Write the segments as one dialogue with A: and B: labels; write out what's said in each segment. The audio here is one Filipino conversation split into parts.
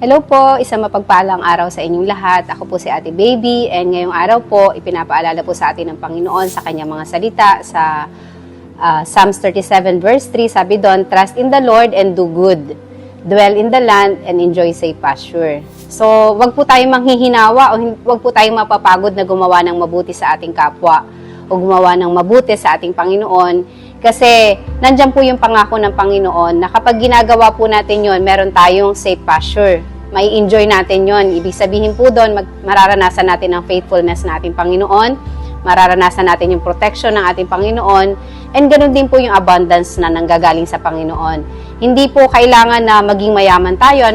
A: Hello po, isang mapagpalang araw sa inyong lahat. Ako po si Ate Baby and ngayong araw po, ipinapaalala po sa atin ng Panginoon sa kanyang mga salita sa Psalms 37 verse 3. Sabi doon, trust in the Lord and do good. Dwell in the land and enjoy safe pasture. So, wag po tayong manghihinawa o wag po tayong mapapagod na gumawa ng mabuti sa ating kapwa o gumawa ng mabuti sa ating Panginoon. Kasi nandyan po yung pangako ng Panginoon na kapag ginagawa po natin yon, meron tayong safe pasture. May enjoy natin yon. Ibig sabihin po doon, mararanasan natin ang faithfulness ng ating Panginoon, mararanasan natin yung protection ng ating Panginoon, and ganoon din po yung abundance na nanggagaling sa Panginoon. Hindi po kailangan na maging mayaman tayo.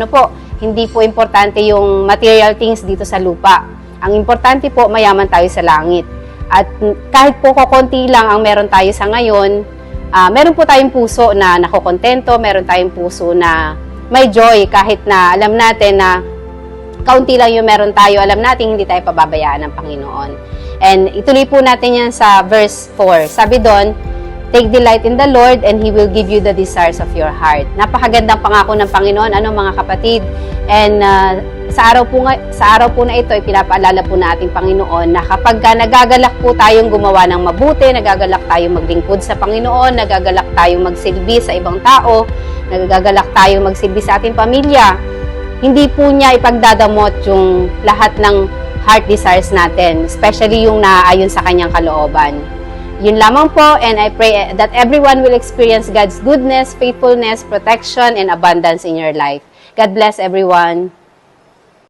A: Hindi po importante yung material things dito sa lupa. Ang importante po, mayaman tayo sa langit. At kahit po konti lang ang meron tayo sa ngayon, meron po tayong puso na nakokontento, meron tayong puso na may joy kahit na alam natin na kaunti lang yung meron tayo, alam natin hindi tayo pababayaan ng Panginoon. And ituloy po natin yan sa verse 4. Sabi doon, take delight in the Lord and He will give you the desires of your heart. Napakagandang pangako ng Panginoon, mga kapatid. And sa araw po na ito, ipinapaalala po na ating Panginoon na kapag nagagalak po tayong gumawa ng mabuti, nagagalak tayong maglingkod sa Panginoon, nagagalak tayong magsilbi sa ibang tao, nagagalak tayong magsilbi sa ating pamilya, hindi po niya ipagdadamot yung lahat ng heart desires natin, especially yung naaayon sa kanyang kalooban. Yun lamang po, and I pray that everyone will experience God's goodness, faithfulness, protection, and abundance in your life. God bless everyone.